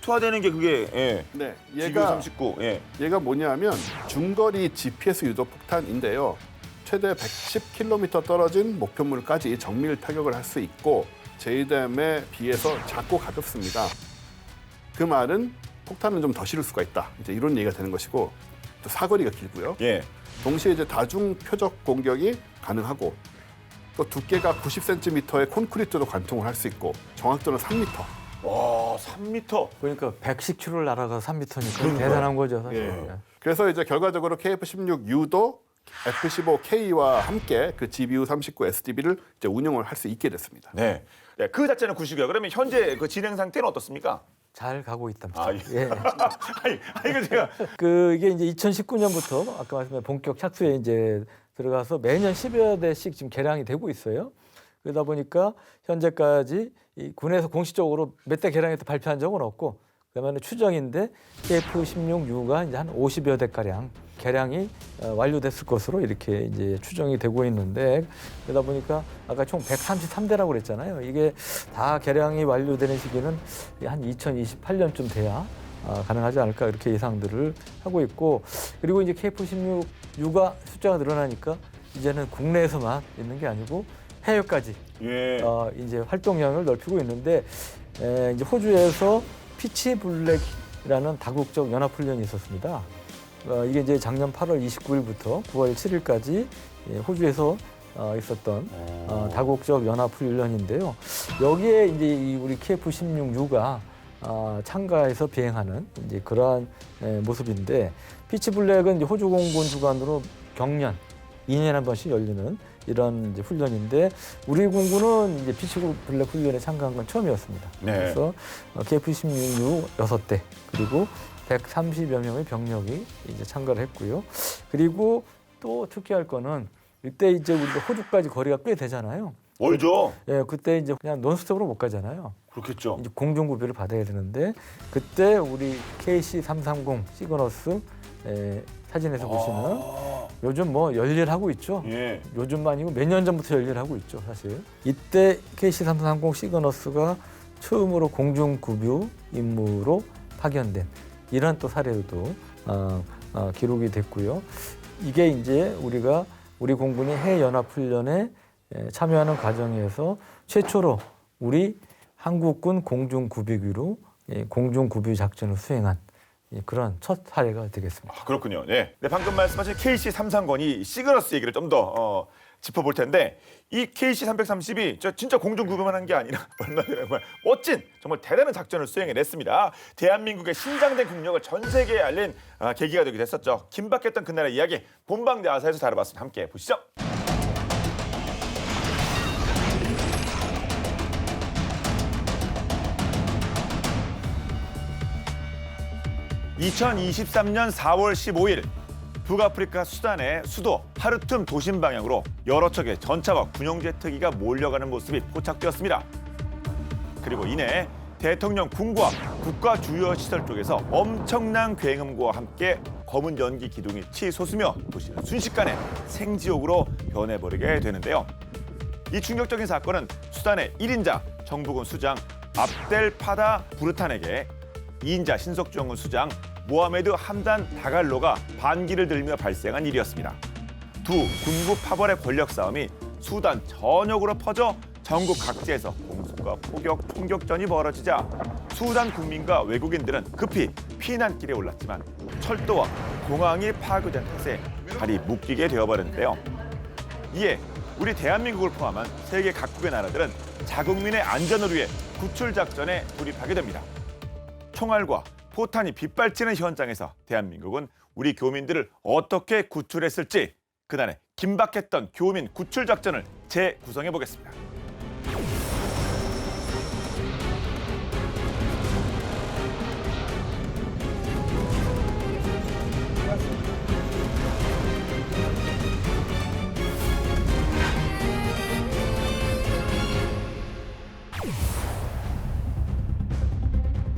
투하되는 게 그게 네, GBU-39. 얘가 뭐냐면 중거리 GPS 유도 폭탄인데요. 최대 110km 떨어진 목표물까지 정밀 타격을 할 수 있고 JDAM에 비해서 작고 가볍습니다. 그 말은 폭탄은 좀 더 실을 수가 있다. 이제 이런 얘기가 되는 것이고 또 사거리가 길고요. 예. 동시에 이제 다중 표적 공격이 가능하고 또 두께가 90cm의 콘크리트도 관통을 할 수 있고 정확도는 3m. 와, 3m. 그러니까 110km를 날아가서 3m니까 그러니까요. 대단한 거죠, 사실. 예. 그래서 이제 결과적으로 KF-16U도 F-15K와 함께 그 GBU-39 SDB를 이제 운용을 할 수 있게 됐습니다. 네. 네, 그 자체는 구시고요. 그러면 현재 그 진행 상태는 어떻습니까? 잘 가고 있답니다. 아, 예. 예. 이거 제가 이게 이제 2019년부터 아까 말씀드린 본격 착수에 이제 들어가서 매년 10여 대씩 지금 개량이 되고 있어요. 그러다 보니까 현재까지 이 군에서 공식적으로 몇 대 개량해서 발표한 적은 없고, 그러면 추정인데 KF-16U가 이제 한 50여 대가량 개량이 완료됐을 것으로 이렇게 이제 추정이 되고 있는데, 그러다 보니까 아까 총 133대라고 그랬잖아요. 이게 다 개량이 완료되는 시기는 한 2028년쯤 돼야 가능하지 않을까 이렇게 예상들을 하고 있고, 그리고 이제 KF-16U가 숫자가 늘어나니까 이제는 국내에서만 있는 게 아니고 해외까지 예. 이제 활동량을 넓히고 있는데, 이제 호주에서 피치 블랙이라는 다국적 연합훈련이 있었습니다. 이게 이제 작년 8월 29일부터 9월 7일까지 호주에서 있었던 다국적 연합훈련인데요. 여기에 이제 이 우리 KF-16U가 참가해서 비행하는 이제 그러한 모습인데, 피치 블랙은 이제 호주 공군 주관으로 경년 2년에 한 번씩 열리는 이런 이제 훈련인데, 우리 공군은 이제 피치 블랙 훈련에 참가한 건 처음이었습니다. 네. 그래서 KF-16U 6대 그리고 130여 명의 병력이 이제 참가를 했고요. 그리고 또 특이할 거는 이때 이제 우리가 호주까지 거리가 꽤 되잖아요. 멀죠. 예, 그때 이제 그냥 논스톱으로 못 가잖아요. 그렇겠죠. 이제 공중구비를 받아야 되는데, 그때 우리 KC-330 시그너스 사진에서 보시면 요즘 뭐 열일하고 있죠. 예. 요즘만 아니고 몇 년 전부터 열일하고 있죠, 사실. 이때 KC-330 시그너스가 처음으로 공중구비 임무로 파견된 이런 또 사례도 기록이 됐고요. 이게 이제 우리 공군이 해외 연합훈련에 참여하는 과정에서 최초로 우리 한국군 공중구비기로 공중구비 작전을 수행한 그런 첫 사례가 되겠습니다. 아, 그렇군요. 네. 네, 방금 말씀하신 KC-330이 시그너스 얘기를 좀 더 짚어볼 텐데, 이 KC-330이 진짜 공중구비만 한 게 아니라 얼마나 정말 멋진, 정말 대단한 작전을 수행해냈습니다. 대한민국의 신장된 국력을 전 세계에 알린 계기가 되기도 했었죠. 긴박했던 그날의 이야기 본방대하사에서 다뤄봤습니다. 함께 보시죠. (2023년 4월 15일) 북아프리카 수단의 수도 하르툼 도심 방향으로 여러 척의 전차와 군용 제트기가 몰려가는 모습이 포착되었습니다. 그리고 이내 대통령 궁과 국가 주요 시설 쪽에서 엄청난 굉음과 함께 검은 연기 기둥이 치솟으며 도시는 순식간에 생지옥으로 변해버리게 되는데요. 이 충격적인 사건은 수단의 1인자 정부군 수장 압델 파다 부르탄에게 2인자 신속지원군 수장 모하메드 함단 다갈로가 반기를 들며 발생한 일이었습니다. 두 군부 파벌의 권력 싸움이 수단 전역으로 퍼져 전국 각지에서 공습과 포격, 총격전이 벌어지자 수단 국민과 외국인들은 급히 피난길에 올랐지만 철도와 공항이 파괴된 탓에 발이 묶이게 되어버렸는데요. 이에 우리 대한민국을 포함한 세계 각국의 나라들은 자국민의 안전을 위해 구출 작전에 돌입하게 됩니다. 총알과 포탄이 빗발치는 현장에서 대한민국은 우리 교민들을 어떻게 구출했을지 그날의 긴박했던 교민 구출 작전을 재구성해 보겠습니다.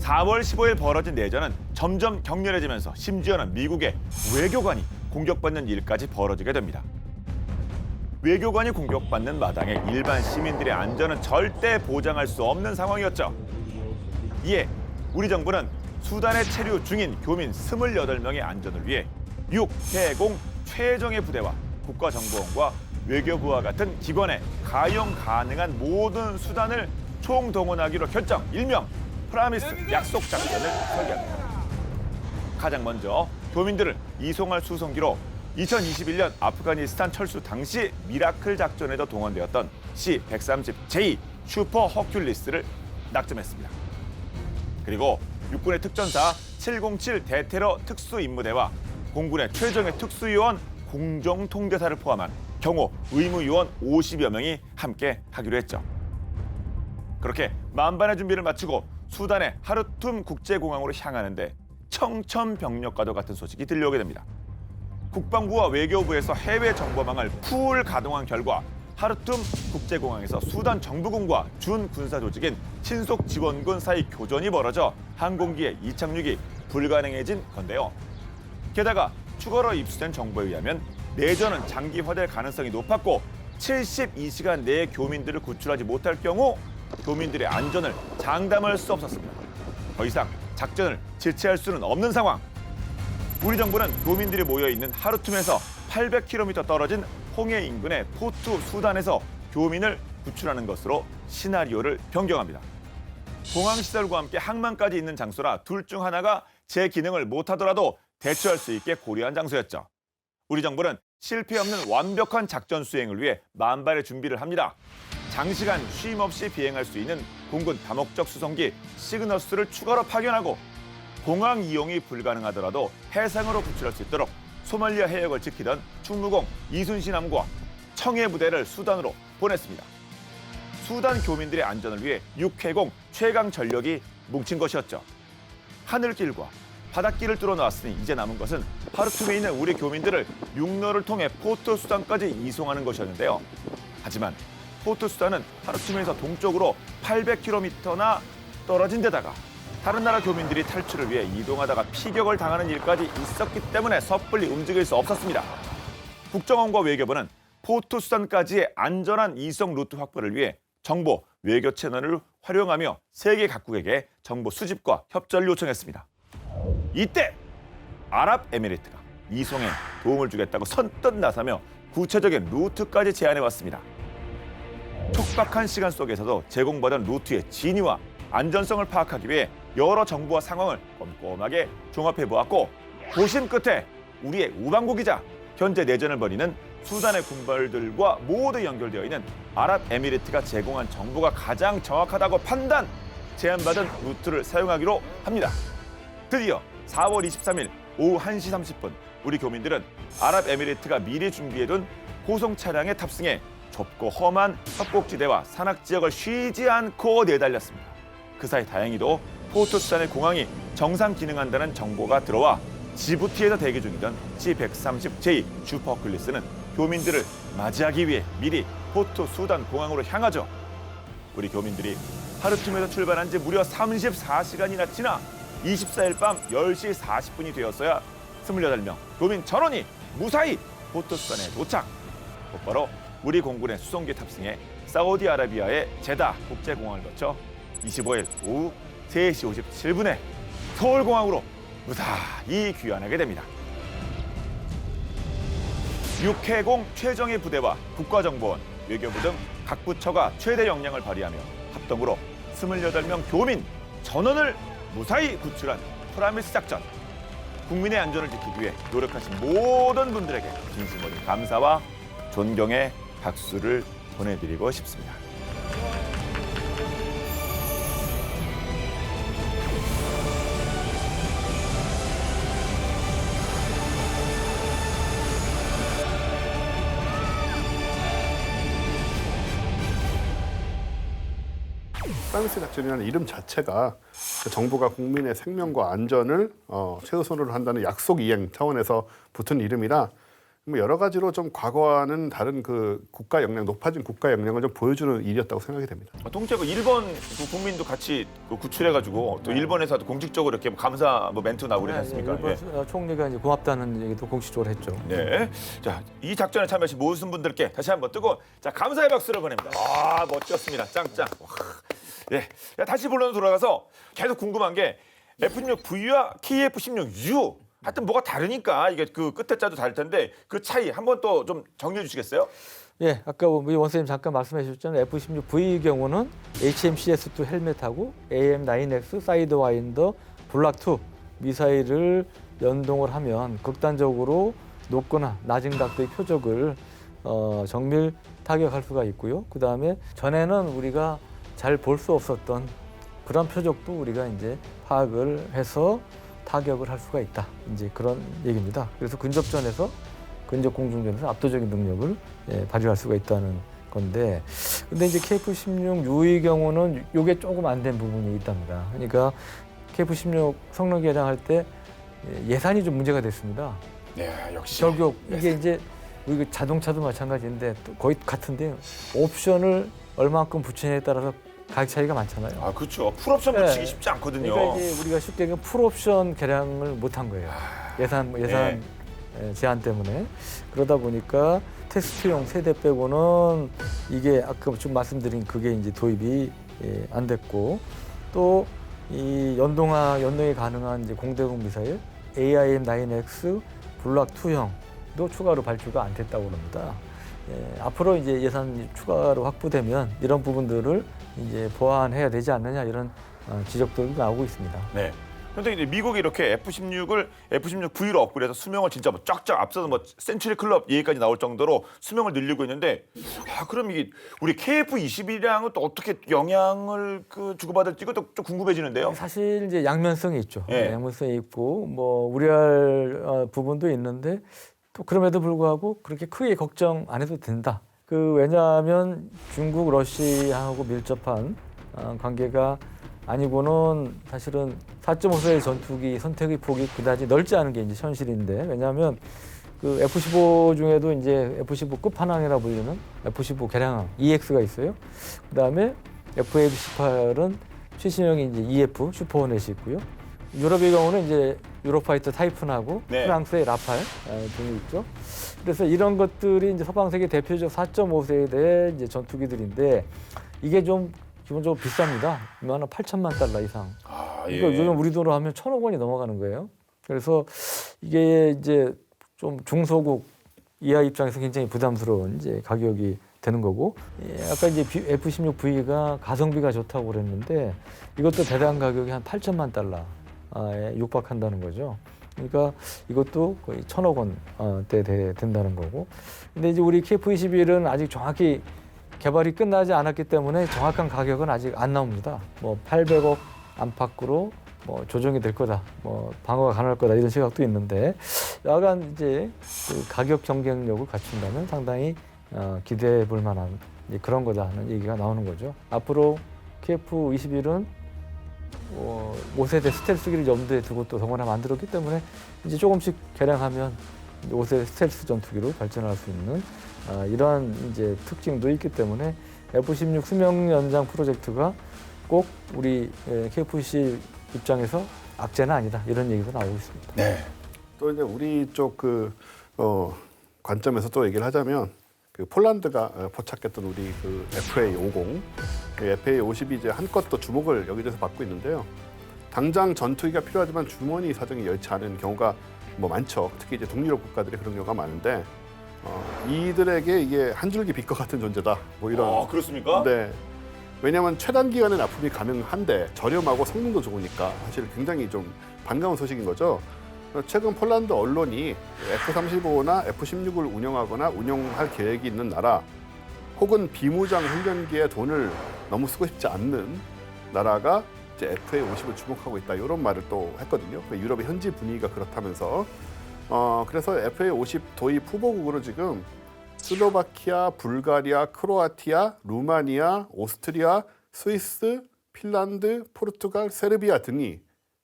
(4월 15일) 벌어진 내전은 점점 격렬해지면서 심지어는 미국의 외교관이 공격받는 일까지 벌어지게 됩니다. 외교관이 공격받는 마당에 일반 시민들의 안전은 절대 보장할 수 없는 상황이었죠. 이에 우리 정부는 수단에 체류 중인 교민 28명의 안전을 위해 육해공 최정예 부대와 국가정보원과 외교부와 같은 기관에 가용 가능한 모든 수단을 총동원하기로 결정, 일명 프라미스 약속 작전을 설계합니다. 가장 먼저 교민들을 이송할 수송기로 2021년 아프가니스탄 철수 당시 미라클 작전에도 동원되었던 C-130J 슈퍼 허큘리스를 낙점했습니다. 그리고 육군의 특전사 707 대테러 특수임무대와 공군의 최정예 특수요원 공정통제사를 포함한 경호 의무요원 50여 명이 함께 하기로 했죠. 그렇게 만반의 준비를 마치고 수단의 하르툼 국제공항으로 향하는데 청천벽력과도 같은 소식이 들려오게 됩니다. 국방부와 외교부에서 해외 정보망을 풀 가동한 결과 하르툼 국제공항에서 수단 정부군과 준군사 조직인 친속 지원군 사이 교전이 벌어져 항공기의 이착륙이 불가능해진 건데요. 게다가 추가로 입수된 정보에 의하면 내전은 장기화될 가능성이 높았고 72시간 내에 교민들을 구출하지 못할 경우 교민들의 안전을 장담할 수 없었습니다. 더 이상 작전을 지체할 수는 없는 상황. 우리 정부는 교민들이 모여있는 하르툼에서 800km 떨어진 홍해 인근의 포트 수단에서 교민을 구출하는 것으로 시나리오를 변경합니다. 공항시설과 함께 항만까지 있는 장소라 둘 중 하나가 제 기능을 못하더라도 대처할 수 있게 고려한 장소였죠. 우리 정부는 실패 없는 완벽한 작전 수행을 위해 만발의 준비를 합니다. 장시간 쉼 없이 비행할 수 있는 공군 다목적 수송기 시그너스를 추가로 파견하고 공항 이용이 불가능하더라도 해상으로 구출할 수 있도록 소말리아 해역을 지키던 충무공 이순신함과 청해 부대를 수단으로 보냈습니다. 수단 교민들의 안전을 위해 육해공 최강 전력이 뭉친 것이었죠. 하늘길과 바닷길을 뚫어놓았으니 이제 남은 것은 하르툼에 있는 우리 교민들을 육로를 통해 포트 수단까지 이송하는 것이었는데요. 하지만 포트 수단은 하르툼에서 동쪽으로 800km나 떨어진 데다가 다른 나라 교민들이 탈출을 위해 이동하다가 피격을 당하는 일까지 있었기 때문에 섣불리 움직일 수 없었습니다. 국정원과 외교부는 포트 수단까지의 안전한 이송 루트 확보를 위해 정보, 외교 채널을 활용하며 세계 각국에게 정보 수집과 협조를 요청했습니다. 이때 아랍에미리트가 이송에 도움을 주겠다고 선뜻 나서며 구체적인 루트까지 제안해왔습니다. 촉박한 시간 속에서도 제공받은 루트의 진위와 안전성을 파악하기 위해 여러 정보와 상황을 꼼꼼하게 종합해보았고 고심 끝에 우리의 우방국이자 현재 내전을 벌이는 수단의 군벌들과 모두 연결되어 있는 아랍에미리트가 제공한 정보가 가장 정확하다고 판단, 제안받은 루트를 사용하기로 합니다. 드디어 4월 23일 오후 1시 30분 우리 교민들은 아랍에미리트가 미리 준비해둔 호송 차량에 탑승해 좁고 험한 협곡지대와 산악지역을 쉬지 않고 내달렸습니다. 그 사이 다행히도 포트 수단의 공항이 정상 기능한다는 정보가 들어와 지부티에서 대기 중이던 C-130J 슈퍼 허큘리스는 교민들을 맞이하기 위해 미리 포트 수단 공항으로 향하죠. 우리 교민들이 하르툼에서 출발한 지 무려 34시간이나 지나 24일 밤 10시 40분이 되었어야 28명 교민 전원이 무사히 포트 수단에 도착. 곧바로 우리 공군의 수송기에 탑승해 사우디아라비아의 제다 국제공항을 거쳐 25일 오후 3시 57분에 서울공항으로 무사히 귀환하게 됩니다. 육해공 최정예 부대와 국가정보원, 외교부 등 각 부처가 최대 역량을 발휘하며 합동으로 28명 교민 전원을 무사히 구출한 프라미스 작전. 국민의 안전을 지키기 위해 노력하신 모든 분들에게 진심 어린 감사와 존경의 박수를 보내드리고 싶습니다. 프라미스 작전이라는 이름 자체가 정부가 국민의 생명과 안전을 최우선으로 한다는 약속 이행 차원에서 붙은 이름이라 뭐 여러 가지로 좀 과거와는 다른 그 국가 역량, 높아진 국가 역량을 좀 보여주는 일이었다고 생각이 됩니다. 동체 일본 국민도 같이 구출해가지고 또 일본에서도 공식적으로 이렇게 감사 멘트 나오고 그러지 않습니까? 일본 총리가 이제 고맙다는 얘기도 공식적으로 했죠. 네. 자, 이 작전에 참여하신 모든 분들께 다시 한번 뜨거운 감사의 박수를 보냅니다. 아, 멋졌습니다. 짱짱. 와. 예. 다시 본론으로 돌아가서 계속 궁금한 게 F-16V와 KF-16U 하여튼 뭐가 다르니까 이게 그 끝에 짜도 다를 텐데 그 차이 한번 또 좀 정리해 주시겠어요? 예, 아까 우리 원생님 잠깐 말씀해 주셨잖아요. F-16V 경우는 HMCS2 헬멧하고 AM9X 사이드와인더 블락2 미사일을 연동을 하면 극단적으로 높거나 낮은 각도의 표적을 정밀 타격할 수가 있고요. 그 다음에 전에는 우리가 잘 볼 수 없었던 그런 표적도 우리가 이제 파악을 해서 타격을 할 수가 있다. 이제 그런 얘기입니다. 그래서 근접전에서 근접 공중전에서 압도적인 능력을 발휘할 수가 있다는 건데, 근데 이제 KF-16U의 경우는 이게 조금 안 된 부분이 있답니다. 그러니까 KF-16 성능 개량할 때 예산이 좀 문제가 됐습니다. 네, 역시. 결국 이게 이제 우리 자동차도 마찬가지인데 또 거의 같은데 옵션을 얼마만큼 붙이냐에 따라서 가격 차이가 많잖아요. 아, 그렇죠. 풀옵션 네. 붙이기 쉽지 않거든요. 그러니까 이제 우리가 쉽게 얘기하면 풀옵션 개량을 못한 거예요. 예산 네. 제한 때문에. 그러다 보니까 테스트용 세대 빼고는 이게 아까 좀 말씀드린 그게 이제 도입이 안 됐고, 또 이 연동이 가능한 이제 공대공 미사일 AIM-9X 블락 2형도 추가로 발주가 안 됐다고 합니다. 앞으로 이제 예산이 추가로 확보되면 이런 부분들을 이제 보완해야 되지 않느냐, 이런 지적들도 나오고 있습니다. 네. 그런데 이제 미국이 이렇게 F-16V로 업그레이드해서 수명을 진짜 뭐 쫙쫙 앞서서 뭐 센츄리 클럽 얘기까지 나올 정도로 수명을 늘리고 있는데, 그럼 이게 우리 KF-21이랑은 또 어떻게 영향을 주고받을지 이것도 좀 궁금해지는데요. 사실 이제 양면성이 있죠. 예. 양면성이 있고 뭐 우려할 부분도 있는데, 또 그럼에도 불구하고 그렇게 크게 걱정 안 해도 된다. 왜냐하면 중국, 러시아하고 밀접한 관계가 아니고는 사실은 4.5세대 전투기 선택의 폭이 그다지 넓지 않은 게 이제 현실인데, 왜냐하면 그 F-15 중에도 이제 F-15 끝판왕이라 불리는 F-15 개량함 EX가 있어요. 그다음에 F-18은 최신형이 이제 EF 슈퍼호넷이 있고요. 유럽의 경우는 이제 유로파이터 타이푼하고 네. 프랑스의 라팔 등이 있죠. 그래서 이런 것들이 이제 서방 세계 대표적 4.5세대 이제 전투기들인데, 이게 좀 기본적으로 비쌉니다. 이만한 8천만 달러 이상. 그러니까 요즘 우리 돈으로 하면 1,000억 원이 넘어가는 거예요. 그래서 이게 이제 좀 중소국 이하 입장에서 굉장히 부담스러운 이제 가격이 되는 거고, 아까 이제 F-16V가 가성비가 좋다고 그랬는데 이것도 대당 가격이 한 8천만 달러에 육박한다는 거죠. 그러니까 이것도 거의 1,000억 원대 된다는 거고. 근데 이제 우리 KF-21은 아직 정확히 개발이 끝나지 않았기 때문에 정확한 가격은 아직 안 나옵니다. 뭐 800억 안팎으로 뭐 조정이 될 거다, 뭐 방어가 가능할 거다, 이런 시각도 있는데, 여하간 이제 그 가격 경쟁력을 갖춘다면 상당히 기대해 볼 만한 그런 거다는 얘기가 나오는 거죠. 앞으로 KF-21은 5세대 스텔스기를 염두에 두고 또 덩어리 만들었기 때문에 이제 조금씩 개량하면 5세대 스텔스 전투기로 발전할 수 있는 이러한 이제 특징도 있기 때문에 F-16 수명 연장 프로젝트가 꼭 우리 KF-21 입장에서 악재는 아니다, 이런 얘기도 나오고 있습니다. 네. 또 이제 우리 쪽 관점에서 또 얘기를 하자면, 그 폴란드가 포착했던 우리 그 FA-50, 그 FA-50이 이제 한껏 또 주목을 여기저기서 받고 있는데요. 당장 전투기가 필요하지만 주머니 사정이 여의치 않은 경우가 뭐 많죠. 특히 이제 동유럽 국가들이 그런 경우가 많은데, 이들에게 이게 한 줄기 빛과 같은 존재다, 뭐 이런. 그렇습니까? 네. 왜냐하면 최단 기간에 납품이 가능한데 저렴하고 성능도 좋으니까 사실 굉장히 좀 반가운 소식인 거죠. 최근 폴란드 언론이 F-35나 F-16을 운영하거나 운영할 계획이 있는 나라, 혹은 비무장 훈련기에 돈을 너무 쓰고 싶지 않는 나라가 이제 FA-50을 주목하고 있다, 이런 말을 또 했거든요. 유럽의 현지 분위기가 그렇다면서. 그래서 FA-50 도입 후보국으로 지금 슬로바키아, 불가리아, 크로아티아, 루마니아, 오스트리아, 스위스, 핀란드, 포르투갈, 세르비아 등이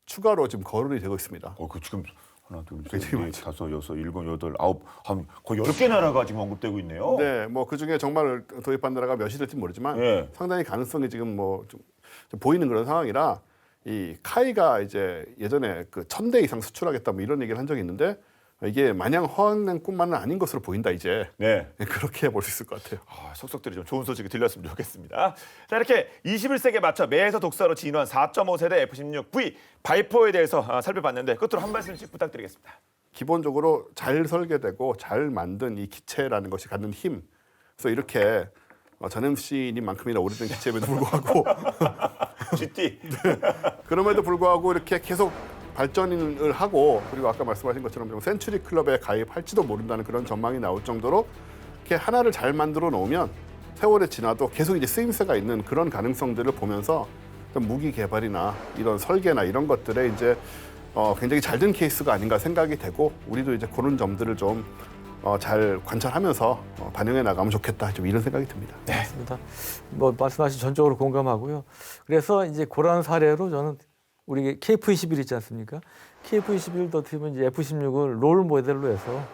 추가로 지금 거론이 되고 있습니다. 그 지금 하나, 둘, 셋, 굉장히 넷, 다섯, 여섯, 일곱, 여덟, 아홉, 한 거의 10개 나라가 지금 언급되고 있네요. 네, 뭐 그 중에 정말 도입한 나라가 몇이 될지 모르지만 예. 상당히 가능성이 지금 뭐 좀 보이는 그런 상황이라, 이 카이가 이제 예전에 그 1,000대 이상 수출하겠다 뭐 이런 얘기를 한 적이 있는데, 이게 마냥 허황된 꿈만은 아닌 것으로 보인다, 이제. 네. 그렇게 볼 수 있을 것 같아요. 속속들이 좀 좋은 소식이 들렸으면 좋겠습니다. 자, 이렇게 21세기에 맞춰 매에서 독서로 진화한 4.5세대 F-16V 바이퍼에 대해서 살펴봤는데, 끝으로 한 말씀씩 부탁드리겠습니다. 기본적으로 잘 설계되고 잘 만든 이 기체라는 것이 갖는 힘. 그래서 이렇게 전 MC님만큼이나 오래된 기체임에도 불구하고 GT. 그럼에도 불구하고 이렇게 계속 발전을 하고 그리고 아까 말씀하신 것처럼 좀 센츄리 클럽에 가입할지도 모른다는 그런 전망이 나올 정도로 이렇게 하나를 잘 만들어 놓으면 세월이 지나도 계속 이제 쓰임새가 있는 그런 가능성들을 보면서 좀 무기 개발이나 이런 설계나 이런 것들에 이제 굉장히 잘 된 케이스가 아닌가 생각이 되고 우리도 이제 그런 점들을 좀 잘 관찰하면서 반영해 나가면 좋겠다 좀 이런 생각이 듭니다. 네. 맞습니다. 뭐 말씀하신 전적으로 공감하고요. 그래서 이제 그런 사례로 저는 우리 KF-21 있지 않습니까? KF-21도 어떻게 보면 이제 F-16을 롤 모델로 해서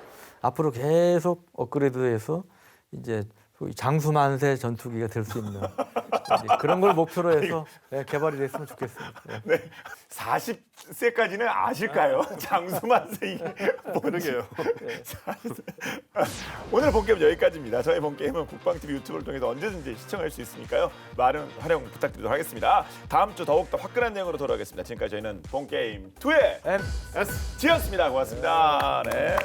앞으로 계속 업그레이드해서 이제 소위 장수만세 전투기가 될 수 있는 이제 그런 걸 목표로 해서 개발이 됐으면 좋겠습니다. 네. 네. 40세까지는 아실까요? 장수만세 이게 뭔지. 그러게요. 오늘 본 게임 여기까지입니다. 저희 본 게임은 국방TV 유튜브를 통해서 언제든지 시청할 수 있으니까요. 많은 활용 부탁드리도록 하겠습니다. 다음 주 더욱더 화끈한 내용으로 돌아오겠습니다. 지금까지 저희는 본 게임 2의 MS 지였습니다. 고맙습니다. 네.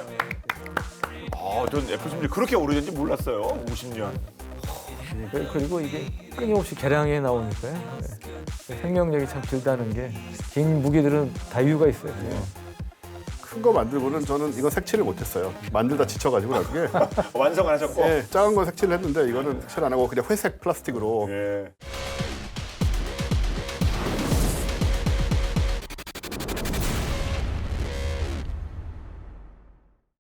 전 F-16 그렇게 오래된지 몰랐어요. 50년. 그리고 이게 끊임없이 개량해 나오니까요. 네. 생명력이 참 길다는 게 긴 무기들은 다 이유가 있어요. 큰 거 만들고는 저는 이거 색칠을 못했어요. 만들다 지쳐가지고 나중에 완성을 하셨고. 작은 거 색칠을 했는데 이거는 색칠 안 하고 그냥 회색 플라스틱으로 예.